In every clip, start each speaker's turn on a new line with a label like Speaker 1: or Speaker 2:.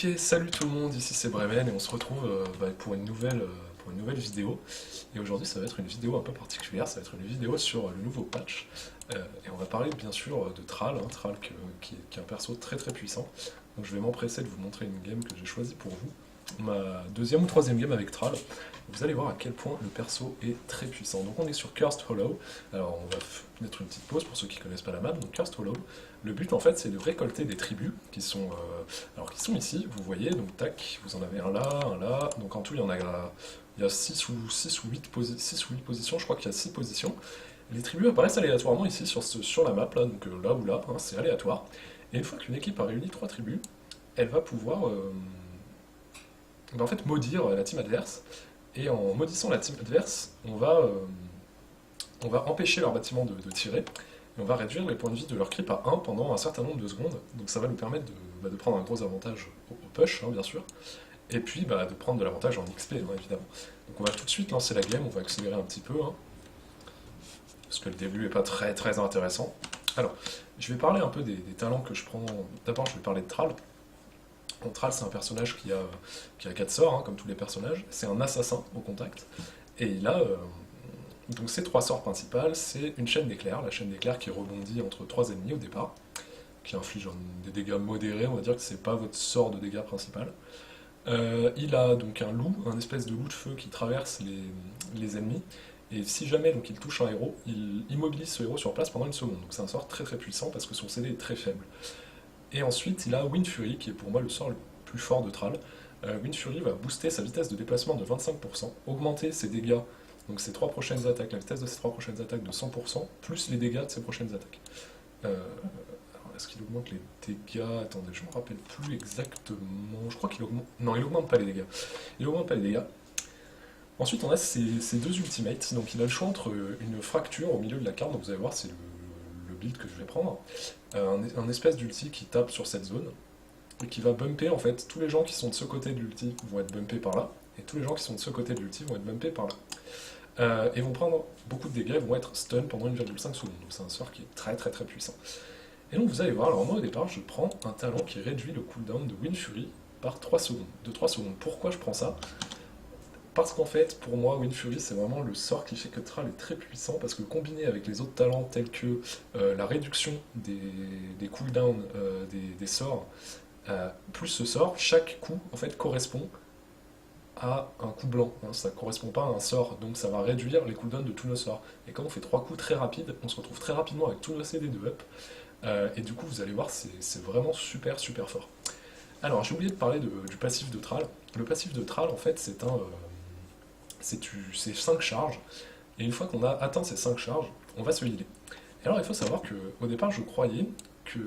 Speaker 1: Ok, salut tout le monde, ici c'est Bremen et on se retrouve pour une nouvelle vidéo. Et aujourd'hui ça va être une vidéo un peu particulière, ça va être une vidéo sur le nouveau patch. Et on va parler bien sûr de Thrall, Thrall qui est un perso très très puissant. Donc je vais m'empresser de vous montrer une game que j'ai choisie pour vous. Ma deuxième ou troisième game avec Thrall. Vous allez voir à quel point le perso est très puissant. Donc on est sur Cursed Hollow. Alors on va mettre une petite pause pour ceux qui ne connaissent pas la map. Donc Cursed Hollow, le but en fait c'est de récolter des tribus qui sont ici, vous voyez, donc tac, vous en avez un là, donc en tout il y a 6 ou 8 positions, je crois qu'il y a 6 positions. Les tribus apparaissent aléatoirement ici sur la map, là, donc là ou là, c'est aléatoire. Et une fois qu'une équipe a réuni 3 tribus, elle va pouvoir en fait maudire la team adverse, et en maudissant la team adverse, on va empêcher leur bâtiment de tirer, et on va réduire les points de vie de leur creep à 1 pendant un certain nombre de secondes, donc ça va nous permettre de prendre un gros avantage au push, bien sûr, et puis de prendre de l'avantage en XP, évidemment. Donc on va tout de suite lancer la game, on va accélérer un petit peu, parce que le début n'est pas très très intéressant. Alors, je vais parler un peu des talents que je prends. D'abord, je vais parler de Thrall. Bon, Thrall, c'est un personnage qui a 4 sorts, comme tous les personnages. C'est un assassin au contact. Et il a donc ses 3 sorts principales, c'est une chaîne d'éclairs, la chaîne d'éclairs qui rebondit entre 3 ennemis au départ, qui inflige des dégâts modérés, on va dire que c'est pas votre sort de dégâts principal. Il a donc un loup, un espèce de loup de feu qui traverse les ennemis, et si jamais donc, il touche un héros, il immobilise ce héros sur place pendant une seconde. Donc c'est un sort très très puissant parce que son CD est très faible. Et ensuite il a Wind Fury, qui est pour moi le sort le plus fort de Thrall. Wind Fury va booster sa vitesse de déplacement de 25%, augmenter ses dégâts, donc ses 3 prochaines attaques, la vitesse de ses 3 prochaines attaques de 100%, plus les dégâts de ses prochaines attaques. Est-ce qu'il augmente les dégâts? Attendez, je me rappelle plus exactement. Je crois qu'il augmente. Non, il augmente pas les dégâts. Il augmente pas les dégâts. Ensuite, on a ces deux ultimates. Donc, il a le choix entre une fracture au milieu de la carte. Donc, vous allez voir, c'est le build que je vais prendre. Un espèce d'ulti qui tape sur cette zone et qui va bumper en fait. Tous les gens qui sont de ce côté de l'ulti vont être bumpés par là. Et tous les gens qui sont de ce côté de l'ulti vont être bumpés par là. Et vont prendre beaucoup de dégâts, vont être stun pendant 1,5 secondes. Donc, c'est un sort qui est très très très puissant. Et donc vous allez voir, alors moi au départ je prends un talent qui réduit le cooldown de Wind Fury par 3 secondes, de 3 secondes. Pourquoi je prends ça? Parce qu'en fait, pour moi, Wind Fury c'est vraiment le sort qui fait que Thrall est très puissant, parce que combiné avec les autres talents tels que la réduction des cooldowns des sorts, plus ce sort, chaque coup en fait correspond à un coup blanc, ça ne correspond pas à un sort, donc ça va réduire les cooldowns de tous nos sorts. Et quand on fait 3 coups très rapides, on se retrouve très rapidement avec tous nos CD de up, et du coup, vous allez voir, c'est vraiment super super fort. Alors, j'ai oublié de parler du passif de Thrall. Le passif de Thrall, en fait, c'est 5 charges. Et une fois qu'on a atteint ces 5 charges, on va se healer. Et alors, il faut savoir qu'au départ, je croyais que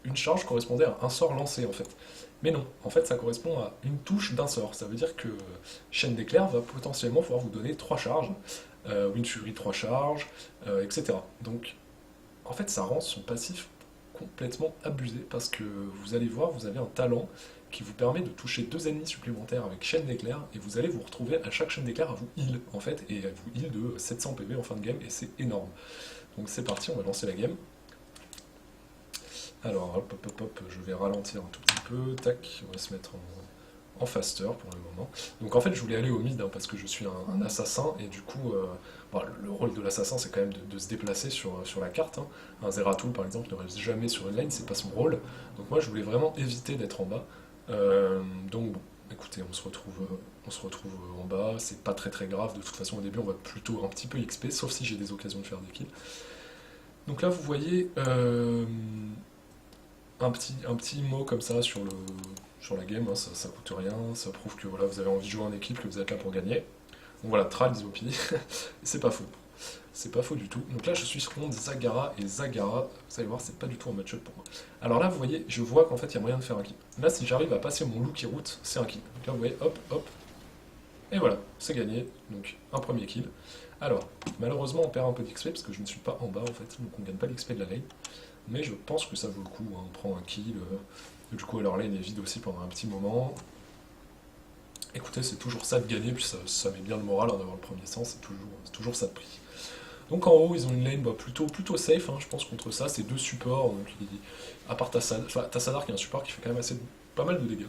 Speaker 1: une charge correspondait à un sort lancé, en fait. Mais non, en fait, ça correspond à une touche d'un sort. Ça veut dire que Chaîne d'éclair va potentiellement pouvoir vous donner 3 charges, Wind Fury 3 charges, etc. Donc, en fait, ça rend son passif complètement abusé parce que vous allez voir, vous avez un talent qui vous permet de toucher 2 ennemis supplémentaires avec chaîne d'éclair et vous allez vous retrouver à chaque chaîne d'éclair à vous heal en fait et à vous heal de 700 PV en fin de game et c'est énorme. Donc c'est parti, on va lancer la game. Alors hop hop hop hop, je vais ralentir un tout petit peu, tac, on va se mettre en faster pour le moment. Donc en fait je voulais aller au mid parce que je suis un assassin et du coup le rôle de l'assassin c'est quand même de se déplacer sur la carte. Un Zeratul par exemple ne reste jamais sur une lane, c'est pas son rôle. Donc moi je voulais vraiment éviter d'être en bas. Donc bon, écoutez, on se retrouve en bas, c'est pas très très grave, de toute façon au début on va plutôt un petit peu XP, sauf si j'ai des occasions de faire des kills. Donc là vous voyez un petit mot comme ça sur la game, ça coûte rien, ça prouve que voilà, vous avez envie de jouer en équipe, que vous êtes là pour gagner. Donc voilà, Thrall Isop, c'est pas faux. C'est pas faux du tout. Donc là je suis contre Zagara, et Zagara, vous allez voir, c'est pas du tout un match-up pour moi. Alors là vous voyez, je vois qu'en fait il y a moyen de faire un kill. Là si j'arrive à passer mon loup qui route, c'est un kill. Donc là vous voyez, hop, hop, et voilà, c'est gagné. Donc un premier kill. Alors, malheureusement on perd un peu d'XP parce que je ne suis pas en bas en fait, donc on gagne pas l'XP de la lane. Mais je pense que ça vaut le coup, on prend un kill. Du coup, leur lane est vide aussi pendant un petit moment. Écoutez, c'est toujours ça de gagner, puis ça met bien le moral d'avoir le premier sang, c'est toujours ça de prix. Donc en haut, ils ont une lane plutôt safe, je pense, contre ça. C'est 2 supports, donc à part Tassadar qui est un support qui fait quand même assez pas mal de dégâts.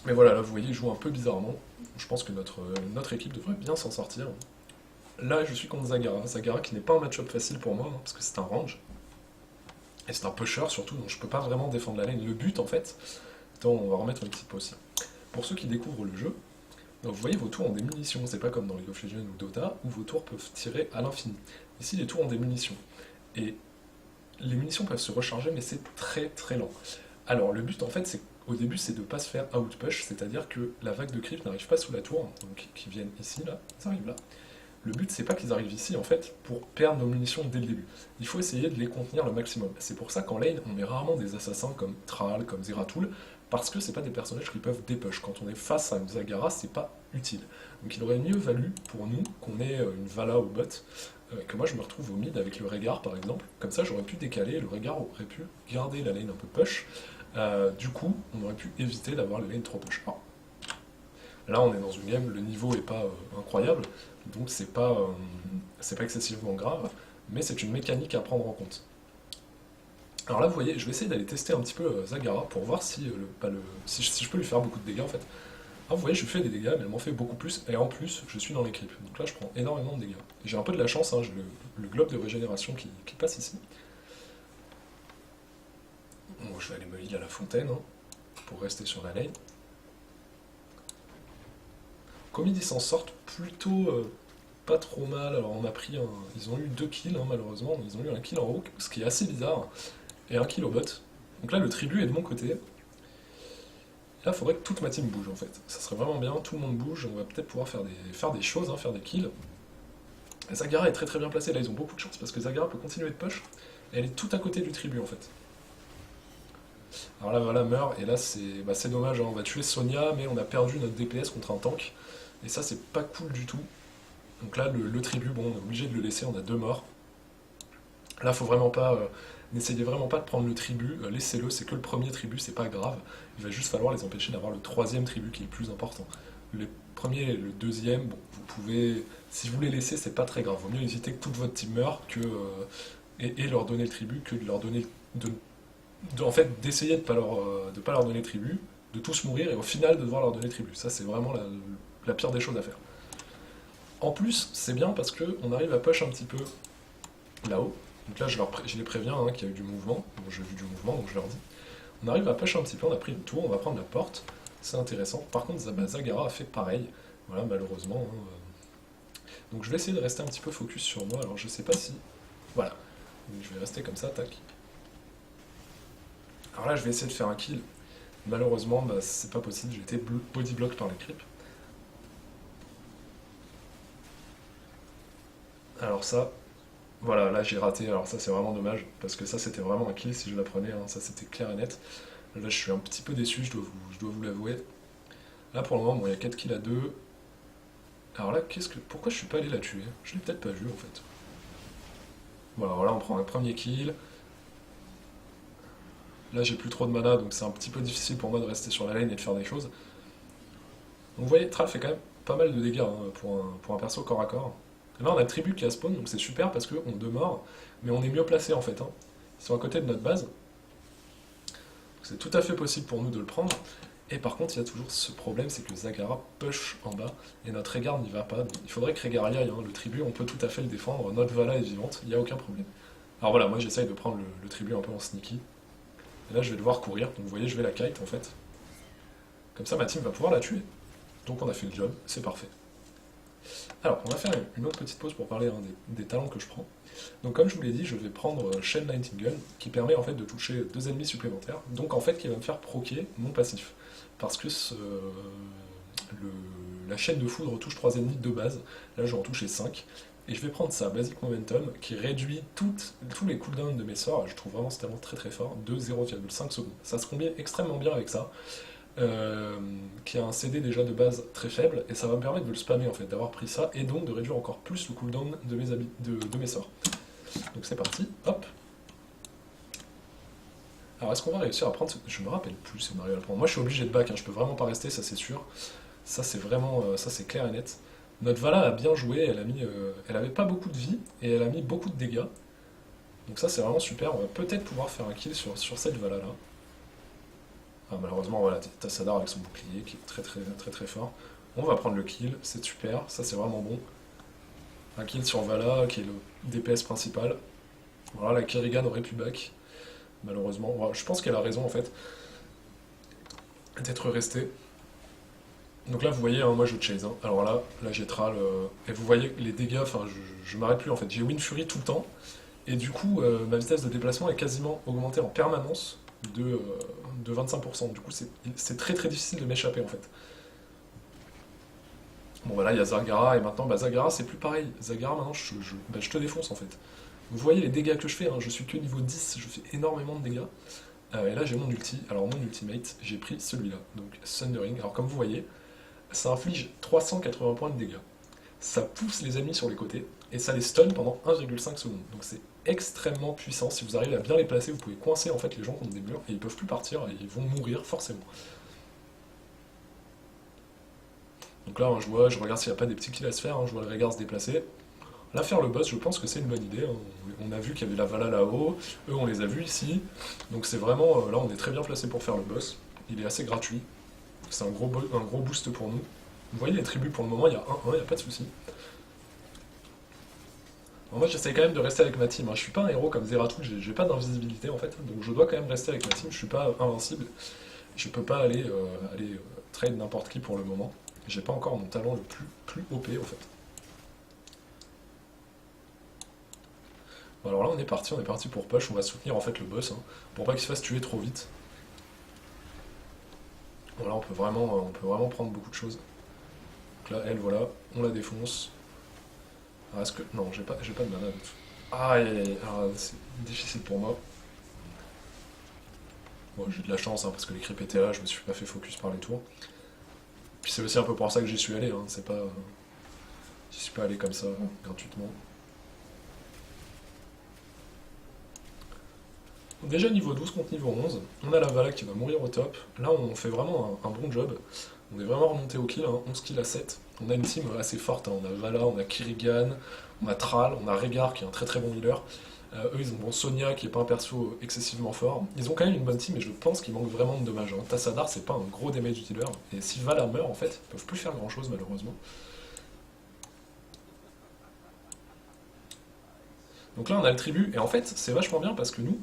Speaker 1: Mais voilà, là vous voyez, il joue un peu bizarrement. Je pense que notre équipe devrait bien s'en sortir. Là, je suis contre Zagara. Zagara qui n'est pas un match-up facile pour moi, hein, parce que c'est un range. Et c'est un pusher surtout, donc je peux pas vraiment défendre la lane. Le but en fait, attends, on va remettre une petite pause. Pour ceux qui découvrent le jeu, donc vous voyez vos tours ont des munitions, c'est pas comme dans League of Legends ou Dota, où vos tours peuvent tirer à l'infini. Ici les tours ont des munitions. Et les munitions peuvent se recharger, mais c'est très très lent. Alors le but en fait, c'est au début, c'est de ne pas se faire outpush, c'est-à-dire que la vague de creep n'arrive pas sous la tour, donc qui viennent ici, là, ils arrivent là. Le but, c'est pas qu'ils arrivent ici, en fait, pour perdre nos munitions dès le début. Il faut essayer de les contenir le maximum. C'est pour ça qu'en lane, on met rarement des assassins comme Thrall, comme Zeratul, parce que c'est pas des personnages qui peuvent dépush. Quand on est face à une Zagara, c'est pas utile. Donc il aurait mieux valu pour nous qu'on ait une Vala au bot, que moi je me retrouve au mid avec le Régard par exemple. Comme ça, j'aurais pu décaler, le Régard aurait pu garder la lane un peu push. Du coup, on aurait pu éviter d'avoir la lane trop push. Alors, là, on est dans une game, le niveau est pas incroyable, donc c'est pas excessivement grave, mais c'est une mécanique à prendre en compte. Alors là, vous voyez, je vais essayer d'aller tester un petit peu Zagara pour voir si, si je peux lui faire beaucoup de dégâts en fait. Ah, vous voyez, je lui fais des dégâts, mais elle m'en fait beaucoup plus, et en plus, je suis dans les creeps. Donc là, je prends énormément de dégâts. J'ai un peu de la chance, hein, j'ai le globe de régénération qui passe ici. Bon, je vais aller me heal à la fontaine, hein, pour rester sur la lane. Comid, ils s'en sortent plutôt pas trop mal. Alors on a pris ils ont eu 2 kills hein, malheureusement, ils ont eu un kill en haut, ce qui est assez bizarre, et un kill au bot. Donc là le tribut est de mon côté. Et là il faudrait que toute ma team bouge en fait. Ça serait vraiment bien, tout le monde bouge, on va peut-être pouvoir faire des choses, hein, faire des kills. Et Zagara est très très bien placée, là ils ont beaucoup de chance parce que Zagara peut continuer de push, et elle est tout à côté du tribut en fait. Alors là voilà meurt, et là c'est dommage, hein, on va tuer Sonia, mais on a perdu notre DPS contre un tank, et ça c'est pas cool du tout. Donc là, le tribut, bon, on est obligé de le laisser, on a 2 morts. Là, faut vraiment pas. N'essayez vraiment pas de prendre le tribut, laissez-le, c'est que le premier tribut, c'est pas grave. Il va juste falloir les empêcher d'avoir le troisième tribut qui est le plus important. Le premier et le deuxième, bon, vous pouvez. Si vous les laissez, c'est pas très grave. Vaut mieux éviter que toute votre team meure et leur donner le tribut que de leur donner. En fait, d'essayer de pas leur donner le tribut, de tous mourir et au final de devoir leur donner le tribut. Ça, c'est vraiment la pire des choses à faire. En plus, c'est bien parce qu'on arrive à push un petit peu là-haut. Donc là, je les préviens hein, qu'il y a eu du mouvement. Bon, j'ai vu du mouvement, donc je leur dis. On arrive à push un petit peu, on a pris le tour, on va prendre la porte. C'est intéressant. Par contre, Zagara a fait pareil. Voilà, malheureusement. Hein. Donc je vais essayer de rester un petit peu focus sur moi. Alors je sais pas si... Voilà. Donc, je vais rester comme ça, tac. Alors là, je vais essayer de faire un kill. Malheureusement, c'est pas possible. J'ai été body block par les creeps. Alors ça, voilà, là j'ai raté, alors ça c'est vraiment dommage, parce que ça c'était vraiment un kill si je la prenais, hein, ça c'était clair et net. Là je suis un petit peu déçu, je dois vous l'avouer. Là pour le moment, bon, il y a 4 kills à 2. Alors là, pourquoi je suis pas allé la tuer? Je l'ai peut-être pas vu en fait. Voilà, on prend un premier kill. Là j'ai plus trop de mana, donc c'est un petit peu difficile pour moi de rester sur la lane et de faire des choses. Donc vous voyez, Thrall fait quand même pas mal de dégâts hein, pour un perso corps à corps. Là, on a le tribut qui a spawn, donc c'est super parce qu'on demeure, mais on est mieux placé en fait. Hein. Ils sont à côté de notre base. C'est tout à fait possible pour nous de le prendre. Et par contre, il y a toujours ce problème, c'est que Zagara push en bas, et notre Régard n'y va pas. Donc, il faudrait que Régard y aille. Hein. Le tribut, on peut tout à fait le défendre. Notre Vala est vivante, il n'y a aucun problème. Alors voilà, moi j'essaye de prendre le tribut un peu en sneaky. Et là, je vais devoir courir. Donc vous voyez, je vais la kite en fait. Comme ça, ma team va pouvoir la tuer. Donc on a fait le job, c'est parfait. Alors, on va faire une autre petite pause pour parler hein, des talents que je prends. Donc comme je vous l'ai dit, je vais prendre Shen Nightingale, qui permet en fait de toucher 2 ennemis supplémentaires, donc en fait qui va me faire proquer mon passif. Parce que la chaîne de foudre touche 3 ennemis de base, là je vais en toucher 5, et je vais prendre ça, Basic Momentum, qui réduit tous les cooldowns de mes sorts, je trouve vraiment ce talent très très fort, de 0,5 secondes. Ça se combine extrêmement bien avec ça. Qui a un CD déjà de base très faible, et ça va me permettre de le spammer en fait, d'avoir pris ça, et donc de réduire encore plus le cooldown de mes sorts. Donc c'est parti, hop. Alors est-ce qu'on va réussir à prendre Je me rappelle plus si on arrive à le prendre. Moi je suis obligé de back, hein. Je peux vraiment pas rester, ça c'est sûr. Ça c'est vraiment, ça c'est clair et net. Notre Vala a bien joué, elle avait pas beaucoup de vie, et elle a mis beaucoup de dégâts. Donc ça c'est vraiment super, on va peut-être pouvoir faire un kill sur cette Vala là. Ah, malheureusement, voilà, Tassadar avec son bouclier qui est très très très très fort. On va prendre le kill, c'est super, ça c'est vraiment bon. Un kill sur Vala qui est le DPS principal. Voilà, la Kerrigan aurait pu back, malheureusement. Voilà, je pense qu'elle a raison en fait d'être restée. Donc là, vous voyez, hein, moi je chase. Hein. Alors là j'ai Thrall. Et vous voyez les dégâts, enfin, je m'arrête plus en fait. J'ai Wind Fury tout le temps. Et du coup, ma vitesse de déplacement est quasiment augmentée en permanence de 25%. Du coup, c'est très très difficile de m'échapper en fait. Bon, bah là, il y a Zagara, et maintenant, bah, Zagara, c'est plus pareil. Zagara, maintenant, bah, je te défonce en fait. Vous voyez les dégâts que je fais, hein, je suis que niveau 10, je fais énormément de dégâts. Et là, j'ai mon ulti. Alors, mon ultimate, j'ai pris celui-là, donc Thundering. Alors, comme vous voyez, ça inflige 380 points de dégâts. Ça pousse les ennemis sur les côtés, et ça les stun pendant 1,5 secondes. Donc, c'est extrêmement puissant. Si vous arrivez à bien les placer, vous pouvez coincer en fait les gens contre des murs, et ils peuvent plus partir, et ils vont mourir forcément. Donc là, hein, je regarde s'il n'y a pas des petits kills à se faire, hein, je vois le Rehgar se déplacer. Là, faire le boss, je pense que c'est une bonne idée. Hein. On a vu qu'il y avait la Vala là-haut, eux on les a vus ici. Donc c'est vraiment, là on est très bien placé pour faire le boss. Il est assez gratuit, c'est un gros boost pour nous. Vous voyez les tribus pour le moment, il y a 1-1, il n'y a pas de souci. Moi j'essaie quand même de rester avec ma team, hein. Je suis pas un héros comme Zeratul, j'ai pas d'invisibilité en fait, donc je dois quand même rester avec ma team, je suis pas invincible. Je peux pas aller trade n'importe qui pour le moment. J'ai pas encore mon talent le plus OP en fait. Bon, alors là on est parti pour push, on va soutenir en fait le boss, hein, pour pas qu'il se fasse tuer trop vite. Bon, là on peut vraiment prendre beaucoup de choses. Donc là elle voilà, on la défonce. Ah, est-ce que. Non, j'ai pas de mana. Aïe aïe aïe, c'est difficile pour moi. Bon, j'ai eu de la chance hein, parce que les creeps étaient là, je me suis pas fait focus par les tours. Puis c'est aussi un peu pour ça que j'y suis allé, hein, c'est pas. J'y suis pas allé comme ça, gratuitement. Déjà niveau 12 contre niveau 11, on a la Vala qui va mourir au top. Là on fait vraiment un bon job. On est vraiment remonté au kill, hein, 11 kills à 7. On a une team assez forte, hein. On a Vala, on a Kerrigan, on a Thrall, on a Rehgar qui est un très très bon healer. Eux ils ont bon Sonia qui est pas un perso excessivement fort. Ils ont quand même une bonne team et je pense qu'il manque vraiment de dommages. Hein. Tassadar c'est pas un gros damage healer. Et si Vala meurt en fait, ils peuvent plus faire grand chose malheureusement. Donc là on a le tribut et en fait c'est vachement bien parce que nous,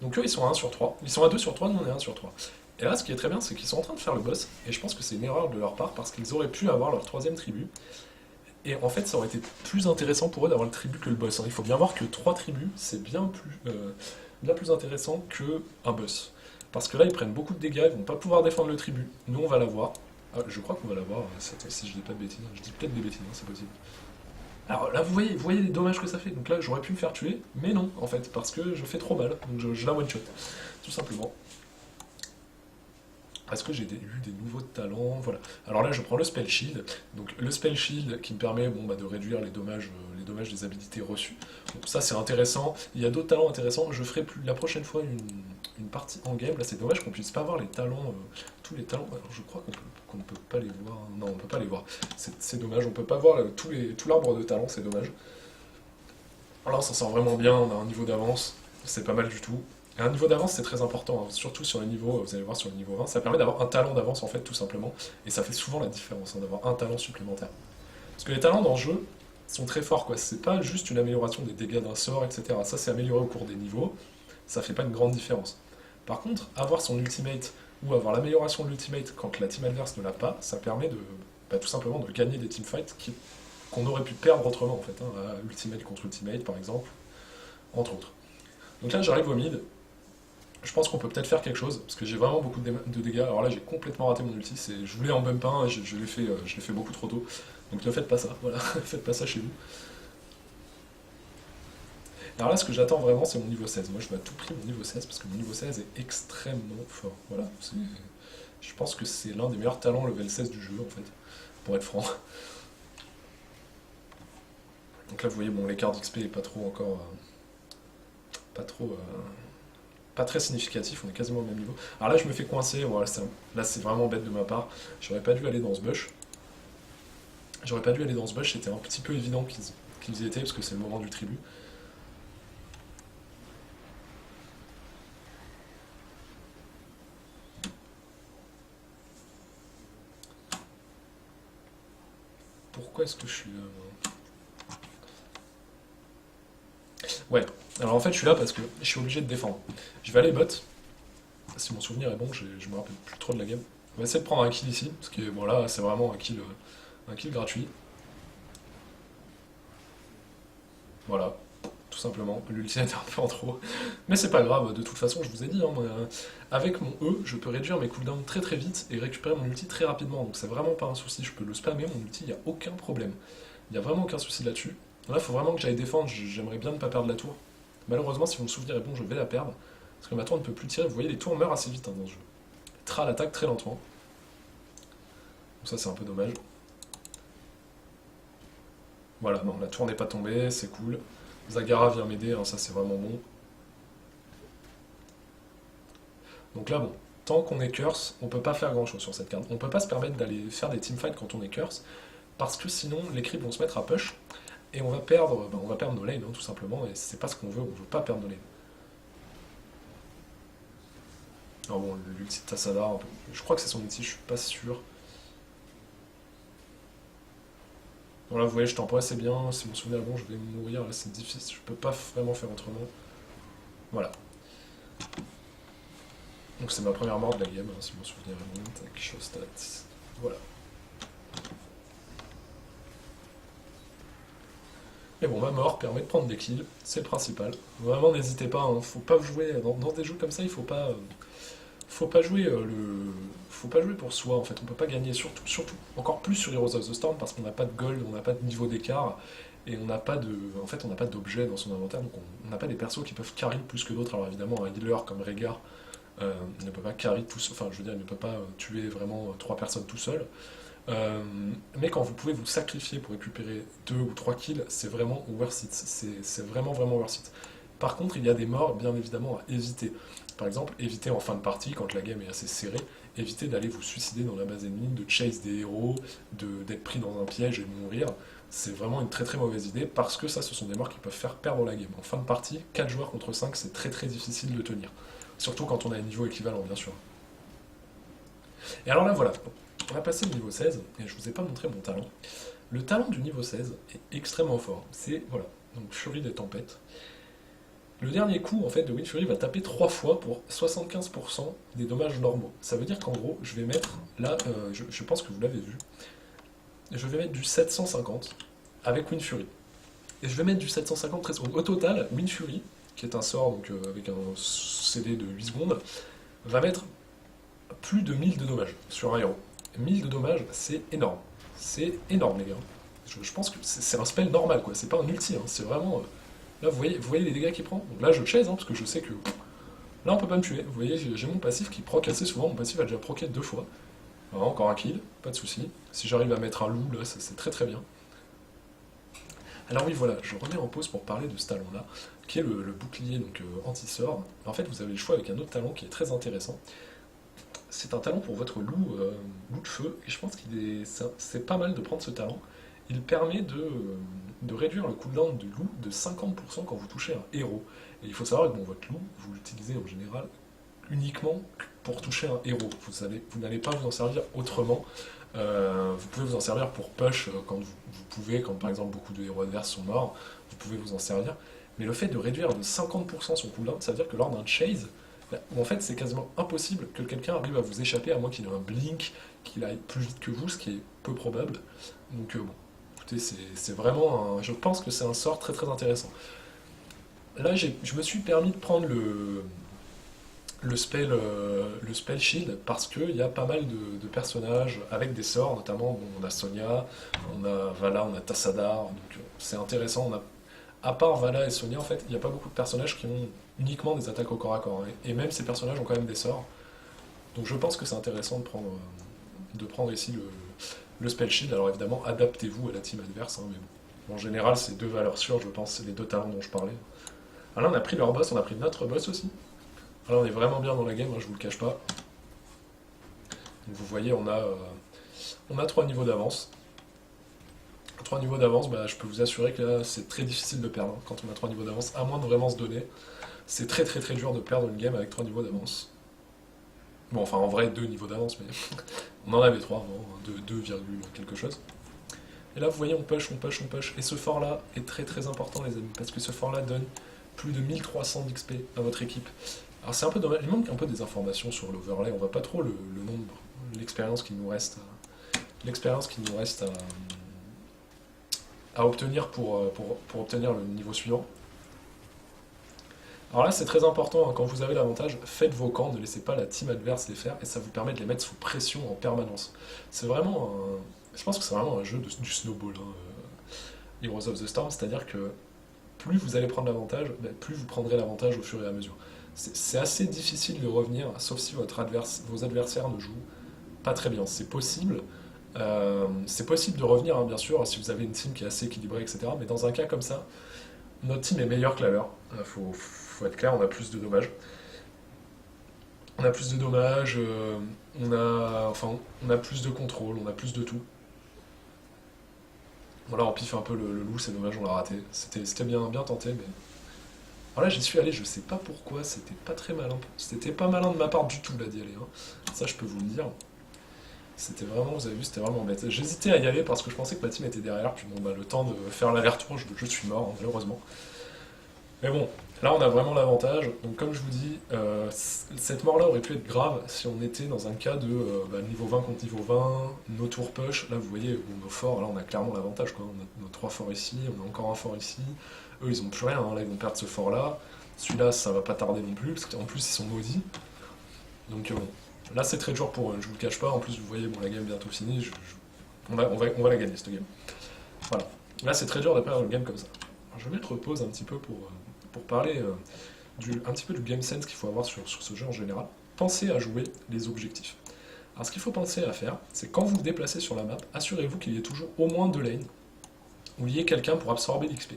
Speaker 1: donc eux ils sont à 1 sur 3, ils sont à 2 sur 3, nous on est à 1 sur 3. Et là ce qui est très bien c'est qu'ils sont en train de faire le boss, et je pense que c'est une erreur de leur part parce qu'ils auraient pu avoir leur troisième tribu. Et en fait ça aurait été plus intéressant pour eux d'avoir le tribu que le boss. Hein. Il faut bien voir que 3 tribus c'est bien plus intéressant que un boss. Parce que là ils prennent beaucoup de dégâts, ils vont pas pouvoir défendre le tribu. Nous on va l'avoir. Ah, je crois qu'on va l'avoir, si je dis pas de bêtises. Je dis peut-être des bêtises, hein, c'est possible. Alors là, vous voyez les dommages que ça fait. Donc là, j'aurais pu me faire tuer, mais non, en fait, parce que je fais trop mal. Donc je la one-shot, tout simplement. Est-ce que j'ai eu des nouveaux talents? Voilà. Alors là, je prends le Spell Shield. Donc le Spell Shield qui me permet bon, bah, de réduire les dommages des habilités reçues. Donc ça, c'est intéressant. Il y a d'autres talents intéressants. Je ferai la prochaine fois une partie en game. Là, c'est dommage qu'on puisse pas voir les talents, tous les talents. Alors, je crois qu'on ne peut pas les voir. Non, on peut pas les voir. C'est dommage. On peut pas voir tout l'arbre de talents. C'est dommage. Alors là, on s'en sort vraiment bien. On a un niveau d'avance. C'est pas mal du tout. Et un niveau d'avance, c'est très important, hein, surtout sur le niveau, vous allez voir sur le niveau 20, ça permet d'avoir un talent d'avance en fait, tout simplement, et ça fait souvent la différence, hein, d'avoir un talent supplémentaire. Parce que les talents dans le jeu sont très forts, quoi. C'est pas juste une amélioration des dégâts d'un sort, etc. Ça, c'est amélioré au cours des niveaux, ça fait pas une grande différence. Par contre, avoir son ultimate, ou avoir l'amélioration de l'ultimate quand la team adverse ne l'a pas, ça permet de, bah, tout simplement de gagner des teamfights qu'on aurait pu perdre autrement, en fait, hein, à ultimate contre ultimate, par exemple, entre autres. Donc là, j'arrive au mid. Je pense qu'on peut peut-être faire quelque chose, parce que j'ai vraiment beaucoup de dégâts. Alors là, j'ai complètement raté mon ulti. Je voulais en bump 1, et je l'ai fait beaucoup trop tôt. Donc ne faites pas ça, voilà, faites pas ça chez vous. Alors là, ce que j'attends vraiment, c'est mon niveau 16. Moi, je veux à tout prix mon niveau 16, parce que mon niveau 16 est extrêmement fort. Voilà, je pense que c'est l'un des meilleurs talents level 16 du jeu, en fait, pour être franc. Donc là, vous voyez, bon, l'écart d'XP est pas trop encore... pas trop... pas très significatif, on est quasiment au même niveau. Alors là, je me fais coincer, voilà, là c'est vraiment bête de ma part. J'aurais pas dû aller dans ce bush. J'aurais pas dû aller dans ce bush, c'était un petit peu évident qu'ils y étaient, parce que c'est le moment du tribut. pourquoi est-ce que je suis... Ouais, alors en fait je suis là parce que je suis obligé de défendre. Je vais aller bot, si mon souvenir est bon, je me rappelle plus trop de la game. On va essayer de prendre un kill ici, parce que bon là c'est vraiment un kill gratuit. Voilà, tout simplement. L'ulti était un peu en trop. Mais c'est pas grave, de toute façon je vous ai dit, hein, avec mon E, je peux réduire mes cooldowns très très vite et récupérer mon ulti très rapidement. Donc c'est vraiment pas un souci, je peux le spammer, mon ulti, il n'y a aucun problème. Il n'y a vraiment aucun souci là-dessus. Là, il faut vraiment que j'aille défendre, j'aimerais bien ne pas perdre la tour. Malheureusement, si mon souvenir est bon, je vais la perdre. Parce que ma tour ne peut plus tirer. Vous voyez, les tours meurent assez vite hein, dans ce jeu. Thrall attaque très lentement. Donc ça, c'est un peu dommage. Voilà, non, la tour n'est pas tombée, c'est cool. Zagara vient m'aider, hein, ça c'est vraiment bon. Donc là, bon, tant qu'on est curse, on peut pas faire grand chose sur cette carte. On peut pas se permettre d'aller faire des teamfights quand on est curse, parce que sinon les creeps vont se mettre à push, et on va perdre nos lanes, hein, tout simplement, et c'est pas ce qu'on veut pas perdre nos lanes. Alors bon, l'ulti de Tassadar, je crois que c'est son ulti, je suis pas sûr. Bon là, vous voyez, je tempo assez bien, si mon souvenir est bon, je vais mourir, là c'est difficile, je peux pas vraiment faire autrement. Voilà. Donc c'est ma première mort de la game, hein, si mon souvenir est bon, tac, show stats. Voilà. Mais bon, ma mort permet de prendre des kills, c'est le principal. Vraiment, n'hésitez pas, hein, faut pas jouer dans des jeux comme ça, il faut pas jouer faut pas jouer pour soi en fait. On peut pas gagner surtout encore plus sur Heroes of the Storm parce qu'on n'a pas de gold, on n'a pas de niveau d'écart et on n'a pas de, en fait, on n'a pas d'objet dans son inventaire, donc on n'a pas des persos qui peuvent carry plus que d'autres. Alors évidemment, un healer comme Rehgar ne peut pas carry enfin je veux dire, il ne peut pas tuer vraiment trois personnes tout seul. Euh, mais quand vous pouvez vous sacrifier pour récupérer 2 ou 3 kills, c'est vraiment worth it. C'est vraiment vraiment worth it. Par contre, il y a des morts bien évidemment à éviter. Par exemple, évitez en fin de partie, quand la game est assez serrée, évitez d'aller vous suicider dans la base ennemie, de chase des héros, d'être pris dans un piège et de mourir. C'est vraiment une très très mauvaise idée parce que ça, ce sont des morts qui peuvent faire perdre la game. En fin de partie, 4 joueurs contre 5, c'est très très difficile de tenir. Surtout quand on a un niveau équivalent, bien sûr. Et alors là, voilà. On va passer au niveau 16, et je vous ai pas montré mon talent. Le talent du niveau 16 est extrêmement fort. C'est, voilà, donc Furie des Tempêtes. Le dernier coup, en fait, de Wind Fury va taper 3 fois pour 75% des dommages normaux. Ça veut dire qu'en gros, je vais mettre, là, je pense que vous l'avez vu, je vais mettre du 750 avec Wind Fury. Et je vais mettre du 750 très souvent. Au total, Wind Fury, qui est un sort donc, avec un CD de 8 secondes, va mettre plus de 1000 de dommages sur un héros. 1000 de dommages, c'est énorme. C'est énorme, les gars. Je pense que c'est un spell normal, quoi. C'est pas un ulti, hein. C'est vraiment. Là, vous voyez les dégâts qu'il prend. Donc là, je chase, hein, parce que je sais que. Là, on peut pas me tuer. Vous voyez, j'ai mon passif qui proc assez souvent. Mon passif a déjà proqué 2 fois. Voilà, encore un kill, pas de souci. Si j'arrive à mettre un loup, là, c'est très très bien. Alors oui, voilà, je remets en pause pour parler de ce talent-là, qui est le bouclier donc anti-sort. En fait, vous avez le choix avec un autre talent qui est très intéressant. C'est un talent pour votre loup de feu, et je pense qu'il c'est pas mal de prendre ce talent. Il permet de réduire le cooldown du loup de 50% quand vous touchez un héros. Et il faut savoir que bon, votre loup, vous l'utilisez en général uniquement pour toucher un héros. Vous n'allez pas vous en servir autrement. Vous pouvez vous en servir pour push quand vous pouvez, quand par exemple beaucoup de héros adverses sont morts, vous pouvez vous en servir. Mais le fait de réduire de 50% son cooldown, ça veut dire que lors d'un chase, en fait c'est quasiment impossible que quelqu'un arrive à vous échapper, à moins qu'il ait un blink, qu'il aille plus vite que vous, ce qui est peu probable. Donc bon, écoutez, c'est vraiment je pense que c'est un sort très très intéressant. Là, je me suis permis de prendre le spell shield parce qu'il y a pas mal de personnages avec des sorts, notamment bon, on a Sonia, on a Vala, on a Tassadar, donc c'est intéressant. À part Vala et Sonia, en fait, il n'y a pas beaucoup de personnages qui ont uniquement des attaques au corps à corps, hein, et même ces personnages ont quand même des sorts. Donc je pense que c'est intéressant de prendre ici le spell shield. Alors évidemment, adaptez-vous à la team adverse, hein, mais bon. En général, c'est deux valeurs sûres, je pense, c'est les deux talents dont je parlais. Alors là, on a pris leur boss, on a pris notre boss aussi. Alors on est vraiment bien dans la game, hein, je vous le cache pas. Donc, vous voyez, on a 3 niveaux d'avance. 3 niveaux d'avance, bah, je peux vous assurer que là, c'est très difficile de perdre hein, quand on a 3 niveaux d'avance, à moins de vraiment se donner. C'est très très très dur de perdre une game avec 3 niveaux d'avance. Bon, enfin en vrai, 2 niveaux d'avance, mais on en avait 3 avant, 2, quelque chose. Et là, vous voyez, on push, on push, on push. Et ce fort-là est très très important, les amis, parce que ce fort-là donne plus de 1300 d'XP à votre équipe. Alors c'est un peu dommage, il manque un peu des informations sur l'overlay, on voit pas trop le nombre, l'expérience qu'il nous reste, à obtenir pour obtenir le niveau suivant. Alors là, c'est très important, hein, quand vous avez l'avantage, faites vos camps, ne laissez pas la team adverse les faire, et ça vous permet de les mettre sous pression en permanence. C'est vraiment je pense que c'est vraiment un jeu du snowball, hein, Heroes of the Storm, c'est-à-dire que plus vous allez prendre l'avantage, plus vous prendrez l'avantage au fur et à mesure. C'est assez difficile de revenir, sauf si vos adversaires ne jouent pas très bien. C'est possible de revenir, hein, bien sûr, si vous avez une team qui est assez équilibrée, etc. Mais dans un cas comme ça, notre team est meilleur que la leur. Faut être clair, on a plus de dommages. On a plus de dommages, on a plus de contrôle, on a plus de tout. Voilà, on piffe un peu le loup, c'est dommage, on l'a raté. C'était bien tenté, mais... Alors là, j'y suis allé, je sais pas pourquoi, c'était pas très malin. C'était pas malin de ma part du tout, là, d'y aller. Hein. Ça, je peux vous le dire. C'était vraiment, vous avez vu, c'était vraiment bête. J'hésitais à y aller parce que je pensais que ma team était derrière, puis bon, bah, le temps de faire l'aller-retour, je suis mort, hein, malheureusement. Mais bon, là, on a vraiment l'avantage. Donc, comme je vous dis, cette mort-là aurait pu être grave si on était dans un cas de niveau 20 contre niveau 20, nos tours push. Là, vous voyez, nos forts, là, on a clairement l'avantage, quoi. On a nos 3 forts ici, on a encore un fort ici. Eux, ils ont plus rien, hein. Là, ils vont perdre ce fort-là. Celui-là, ça va pas tarder non plus, parce qu'en plus, ils sont maudits. Donc, bon. Là, c'est très dur pour eux, je vous le cache pas. En plus, vous voyez, bon, la game est bientôt finie. On va la gagner, cette game. Voilà. Là, c'est très dur de perdre une game comme ça. Alors, je vais mettre pause un petit peu pour parler un petit peu du game sense qu'il faut avoir sur ce jeu en général. Pensez à jouer les objectifs. Alors, ce qu'il faut penser à faire, c'est quand vous vous déplacez sur la map, assurez-vous qu'il y ait toujours au moins 2 lanes où il y ait quelqu'un pour absorber l'XP.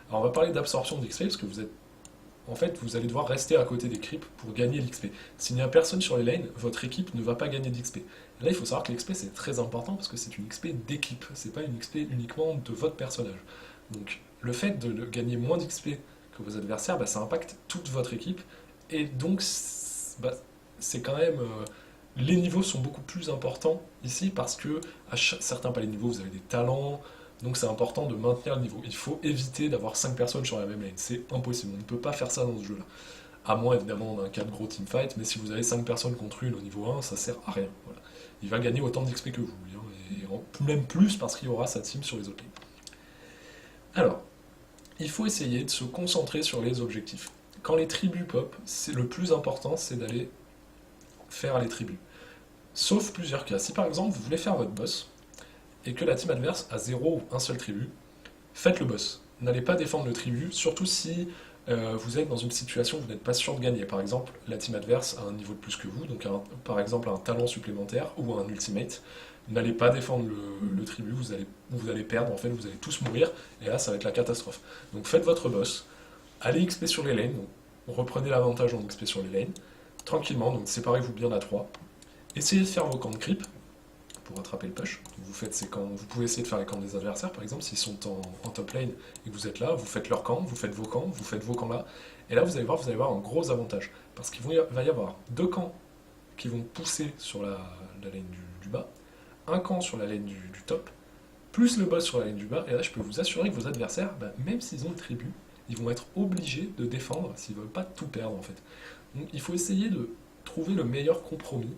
Speaker 1: Alors, on va parler d'absorption d'XP parce que vous allez devoir rester à côté des creeps pour gagner l'XP. S'il n'y a personne sur les lanes, votre équipe ne va pas gagner d'XP. Là, il faut savoir que l'XP c'est très important parce que c'est une XP d'équipe, c'est pas une XP uniquement de votre personnage. Donc, le fait de gagner moins d'XP que vos adversaires, ça impacte toute votre équipe et donc c'est quand même les niveaux sont beaucoup plus importants ici parce que à certains paliers de niveau vous avez des talents. Donc c'est important de maintenir le niveau. Il faut éviter d'avoir 5 personnes sur la même lane. C'est impossible. On ne peut pas faire ça dans ce jeu-là. À moins évidemment d'un cas de gros teamfight, mais si vous avez 5 personnes contre une au niveau 1, ça sert à rien. Voilà. Il va gagner autant d'XP que vous, hein, et même plus parce qu'il y aura sa team sur les autres lanes. Alors, il faut essayer de se concentrer sur les objectifs. Quand les tribus pop, le plus important c'est d'aller faire les tribus. Sauf plusieurs cas. Si par exemple vous voulez faire votre boss, et que la team adverse a 0 ou un seul tribut, faites le boss. N'allez pas défendre le tribut, surtout si vous êtes dans une situation où vous n'êtes pas sûr de gagner. Par exemple, la team adverse a un niveau de plus que vous, donc par exemple un talent supplémentaire ou un ultimate. N'allez pas défendre le tribut, vous allez perdre, en fait, vous allez tous mourir, et là ça va être la catastrophe. Donc faites votre boss, allez XP sur les lanes, donc reprenez l'avantage en XP sur les lanes, tranquillement, donc séparez-vous bien à 3. Essayez de faire vos camps de creep, pour attraper le push. Vous faites ces camps, vous pouvez essayer de faire les camps des adversaires, par exemple, s'ils sont en top lane et que vous êtes là, vous faites leur camp, vous faites vos camps là, et là vous allez voir un gros avantage, parce qu'il va y avoir 2 camps qui vont pousser sur la lane du bas, un camp sur la lane du top, plus le boss sur la lane du bas, et là je peux vous assurer que vos adversaires, même s'ils ont le tribut, ils vont être obligés de défendre s'ils veulent pas tout perdre en fait. Donc il faut essayer de trouver le meilleur compromis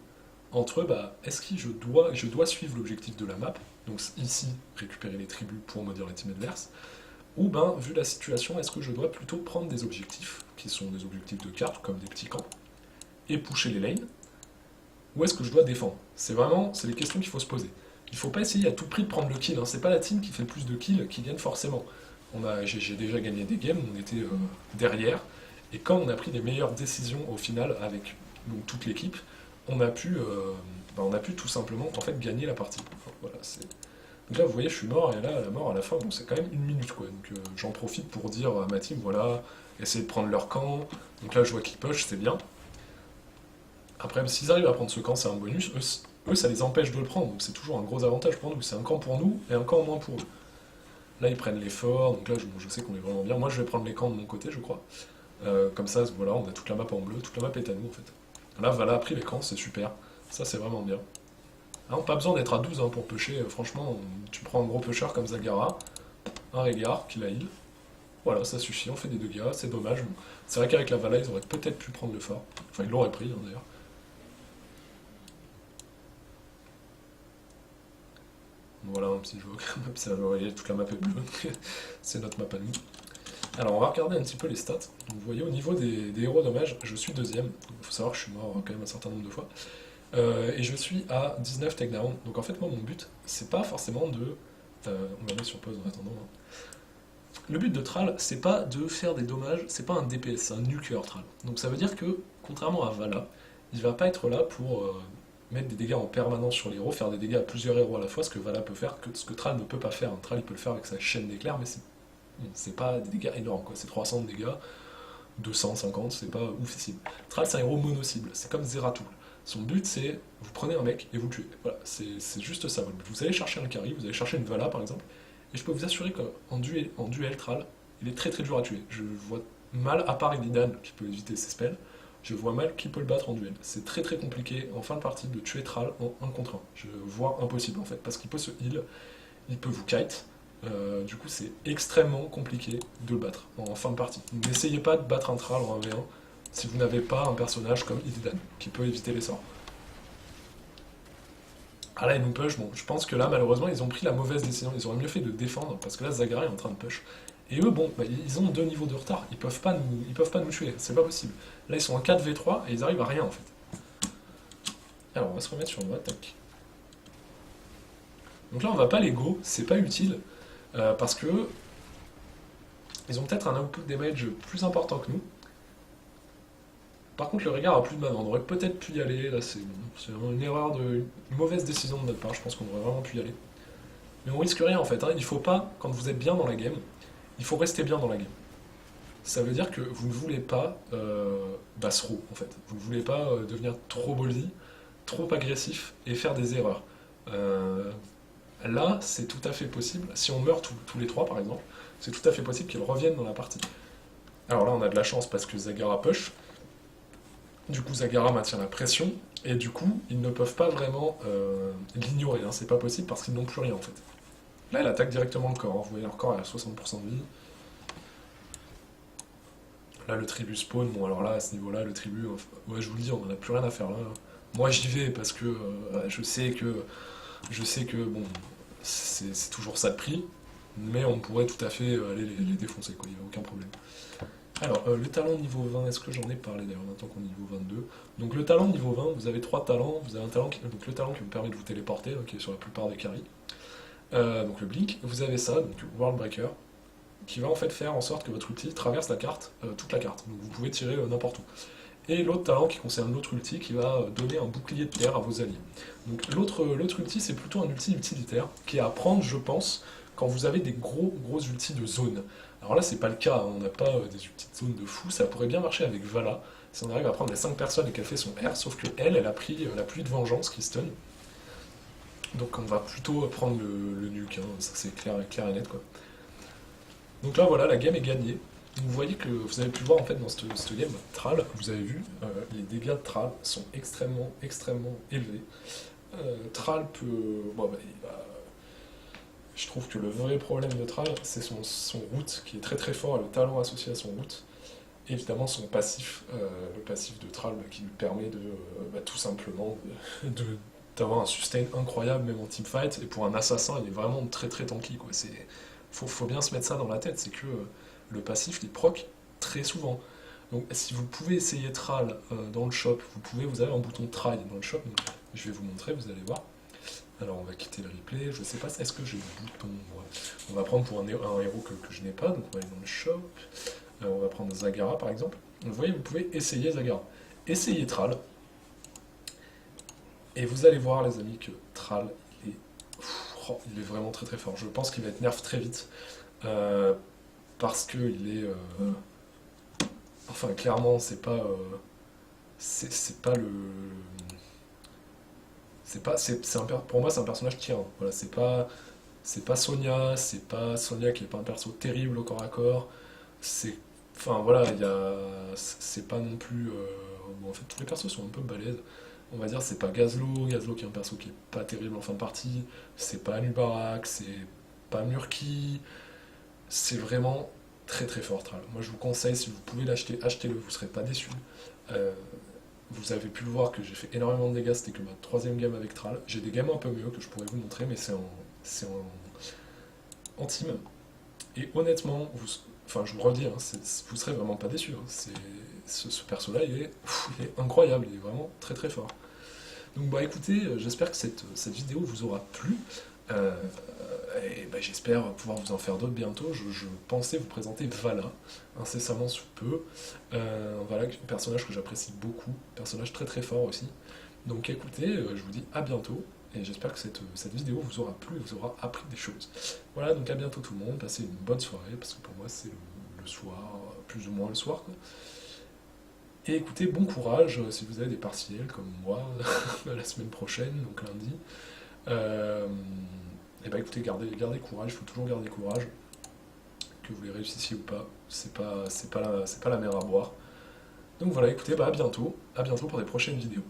Speaker 1: entre est-ce que je dois suivre l'objectif de la map, donc ici récupérer les tribus pour maudire la team adverse, ou vu la situation, est-ce que je dois plutôt prendre des objectifs qui sont des objectifs de carte comme des petits camps et pusher les lanes, ou est-ce que je dois défendre? C'est les questions qu'il faut se poser. Il faut pas essayer à tout prix de prendre le kill, hein. C'est pas la team qui fait le plus de kills qui gagne forcément. J'ai déjà gagné des games, on était derrière, et quand on a pris les meilleures décisions au final avec toute l'équipe, on a pu tout simplement en fait gagner la partie. Enfin, voilà, donc là vous voyez je suis mort et là la mort à la fin c'est quand même 1 minute quoi. Donc j'en profite pour dire à ma team voilà, essayez de prendre leur camp. Donc là je vois qu'ils push, c'est bien. Après s'ils arrivent à prendre ce camp c'est un bonus, eux ça les empêche de le prendre, donc c'est toujours un gros avantage pour nous. C'est un camp pour nous et un camp en moins pour eux. Là ils prennent l'effort, donc là je sais qu'on est vraiment bien. Moi je vais prendre les camps de mon côté je crois. Comme ça voilà, on a toute la map en bleu, toute la map est à nous en fait. Là, Vala a pris les camps, c'est super. Ça, c'est vraiment bien. Hein, pas besoin d'être à 12 hein, pour pusher, franchement, tu prends un gros pusher comme Zagara, un Régard qui la heal, voilà, ça suffit, on fait des dégâts, c'est dommage. Bon, c'est vrai qu'avec la Vala, ils auraient peut-être pu prendre le fort, enfin ils l'auraient pris hein, d'ailleurs. Voilà un petit jeu, vous voyez, toute la map est bleue, c'est notre map à nous. Alors on va regarder un petit peu les stats. Donc, vous voyez au niveau des héros dommages, je suis deuxième. Il faut savoir que je suis mort quand même un certain nombre de fois. Et je suis à 19 takedowns. Donc en fait moi mon but, c'est pas forcément de... on va mettre sur pause en attendant. Hein. Le but de Thrall, c'est pas de faire des dommages, c'est pas un DPS, c'est un nucléaire Thrall. Donc ça veut dire que, contrairement à Vala, il va pas être là pour mettre des dégâts en permanence sur les héros, faire des dégâts à plusieurs héros à la fois, ce que Vala peut faire, ce que Thrall ne peut pas faire. Thrall il peut le faire avec sa chaîne d'éclairs, mais c'est pas des dégâts énormes, quoi. C'est 300 de dégâts, 250, c'est pas oufissime. Thrall c'est un héros mono-cible, c'est comme Zeratul. Son but c'est, vous prenez un mec et vous le tuez. Voilà, c'est juste ça votre but. Vous allez chercher un carry, vous allez chercher une Vala par exemple, et je peux vous assurer qu'en duel Thrall, il est très très dur à tuer. Je vois mal, à part Illidan qui peut éviter ses spells, je vois mal qui peut le battre en duel. C'est très très compliqué en fin de partie de tuer Thrall en 1 contre 1. Je vois impossible en fait, parce qu'il peut se heal, il peut vous kite, du coup, c'est extrêmement compliqué de le battre en fin de partie. N'essayez pas de battre un Thrall en 1v1 si vous n'avez pas un personnage comme Illidan qui peut éviter les sorts. Ah là, ils nous push, bon, je pense que là, malheureusement, ils ont pris la mauvaise décision. Ils auraient mieux fait de défendre parce que là, Zagara est en train de push. Et eux, bon, bah, ils ont 2 niveaux de retard. Ils peuvent pas nous tuer, c'est pas possible. Là, ils sont en 4v3 et ils arrivent à rien en fait. Alors, on va se remettre sur nos attaques. Donc là, on va pas les go, c'est pas utile parce que ils ont peut-être un output damage plus important que nous. Par contre, le regard a plus de mana, on aurait peut-être pu y aller, là c'est vraiment une erreur, une mauvaise décision de notre part, je pense qu'on aurait vraiment pu y aller. Mais on risque rien en fait, hein. Il faut pas, quand vous êtes bien dans la game, il faut rester bien dans la game. Ça veut dire que vous ne voulez pas Basro en fait, vous ne voulez pas devenir trop ballsy, trop agressif et faire des erreurs. Euh, Là, c'est tout à fait possible, si on meurt tous les trois par exemple, c'est tout à fait possible qu'ils reviennent dans la partie. Alors là, on a de la chance parce que Zagara push, du coup, Zagara maintient la pression, et du coup, ils ne peuvent pas vraiment l'ignorer, hein. C'est pas possible parce qu'ils n'ont plus rien en fait. Là, elle attaque directement le corps, hein. Vous voyez, leur corps est à 60% de vie. Là, le tribut spawn, bon alors là, à ce niveau-là, le tribut, ouais, je vous le dis, on n'en a plus rien à faire là. Moi, j'y vais parce que je sais que bon, c'est toujours ça de prix, mais on pourrait tout à fait aller les défoncer, quoi, il n'y a aucun problème. Alors, le talent niveau 20, est-ce que j'en ai parlé d'ailleurs maintenant qu'on est niveau 22. Donc le talent niveau 20, vous avez 3 talents, vous avez un talent donc le talent qui vous permet de vous téléporter, qui est sur la plupart des carries. Donc le blink, vous avez ça, donc World Breaker, qui va en fait faire en sorte que votre ulti traverse la carte, toute la carte, donc vous pouvez tirer n'importe où. Et l'autre talent qui concerne l'autre ulti qui va donner un bouclier de terre à vos alliés. Donc l'autre ulti c'est plutôt un ulti utilitaire qui est à prendre je pense quand vous avez des gros ultis de zone. Alors là c'est pas le cas, hein, on n'a pas des ultis de zone de fou, ça pourrait bien marcher avec Vala si on arrive à prendre les 5 personnes et qu'elle fait son R, sauf que elle a pris la pluie de vengeance qui stun. Donc on va plutôt prendre le nuke, hein, ça c'est clair et net quoi. Donc là voilà, la game est gagnée. Vous voyez que vous avez pu voir en fait dans cette game, Thrall, vous avez vu, les dégâts de Thrall sont extrêmement élevés. Thrall peut. Bon, bah, je trouve que le vrai problème de Thrall, c'est son route qui est très fort et le talent associé à son route. Et évidemment son passif, le passif de Thrall qui lui permet de tout simplement d'avoir un sustain incroyable même en teamfight. Et pour un assassin, il est vraiment très tanky, quoi. Faut bien se mettre ça dans la tête, c'est que le passif il proc très souvent. Donc si vous pouvez essayer Thrall dans le shop, vous avez un bouton try dans le shop, donc, je vais vous montrer, vous allez voir. Alors on va quitter le replay, je sais pas, est-ce que j'ai le bouton, ouais. On va prendre pour un héros que je n'ai pas, donc on va aller dans le shop, on va prendre Zagara par exemple. Vous voyez, vous pouvez essayer Zagara. Essayez Thrall, et vous allez voir les amis que Thrall, il est vraiment très fort. Je pense qu'il va être nerf très vite, parce que il est... enfin clairement c'est pas... c'est pas le... pour moi c'est un personnage tierno. Voilà, c'est pas Sonia qui est pas un perso terrible au corps à corps. Enfin voilà, c'est pas non plus. Bon, en fait tous les persos sont un peu balèzes. on va dire, c'est pas Gazlo qui est un perso qui est pas terrible en fin de partie, c'est pas Anubarak, c'est pas Murky, c'est vraiment très très fort Thrall. Moi je vous conseille, si vous pouvez l'acheter, achetez-le, vous serez pas déçus. Euh, vous avez pu le voir que j'ai fait énormément de dégâts, c'était que ma troisième game avec Thrall. J'ai des games un peu mieux que je pourrais vous montrer, mais en team. Et honnêtement, enfin je vous redis, hein, vous serez vraiment pas déçus. Hein. Ce perso-là, il est incroyable, il est vraiment très très fort. Donc bah écoutez, j'espère que cette vidéo vous aura plu. Euh, et bah, j'espère pouvoir vous en faire d'autres bientôt. Je pensais vous présenter Vala, incessamment sous peu. Vala, un personnage que j'apprécie beaucoup, personnage très très fort aussi. Donc écoutez, je vous dis à bientôt, et j'espère que cette vidéo vous aura plu et vous aura appris des choses. Voilà, donc à bientôt tout le monde, passez une bonne soirée, parce que pour moi c'est le soir, plus ou moins le soir, quoi. Et écoutez, bon courage si vous avez des partiels comme moi la semaine prochaine, donc lundi. Et bah écoutez, gardez courage, il faut toujours garder courage, que vous les réussissiez ou pas, c'est pas la mer à boire. Donc voilà, écoutez, bah à bientôt pour des prochaines vidéos.